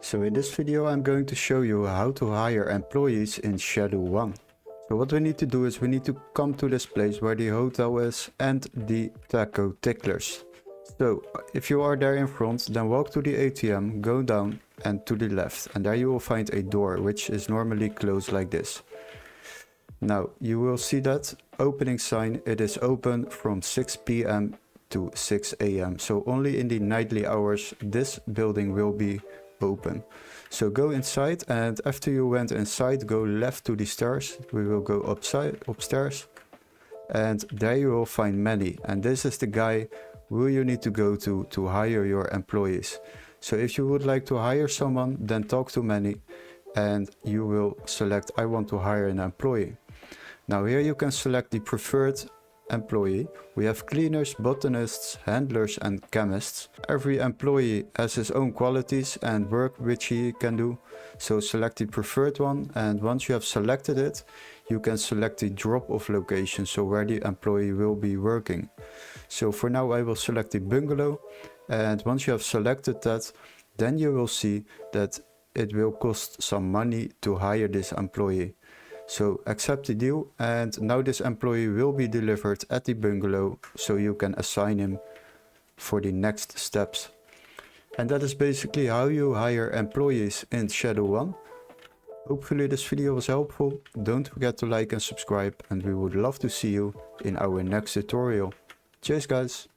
So in this video I'm going to show you how to hire employees in Shadow 1. So what we need to do is we need to come to this place where the hotel is and the taco ticklers. So if you are there in front, then walk to the ATM, go down and to the left, and there you will find a door which is normally closed like this. Now you will see that opening sign, it is open from 6 p.m. to 6 a.m. So only in the nightly hours this building will be open. So go inside, and after you went inside, go left to the stairs. We will go upstairs, and there you will find Manny, and this is the guy who you need to go to hire your employees. So if you would like to hire someone, then talk to Manny and you will select I want to hire an employee. Now here you can select the preferred employee. We have cleaners, botanists, handlers and chemists. Every employee has his own qualities and work which he can do. So select the preferred one, and once you have selected it, you can select the drop-off location, so where the employee will be working. So for now I will select the bungalow, and once you have selected that, then you will see that it will cost some money to hire this employee. So accept the deal, and now this employee will be delivered at the bungalow, so you can assign him for the next steps. And that is basically how you hire employees in Shadow 1. Hopefully this video was helpful. Don't forget to like and subscribe, and we would love to see you in our next tutorial. Cheers guys!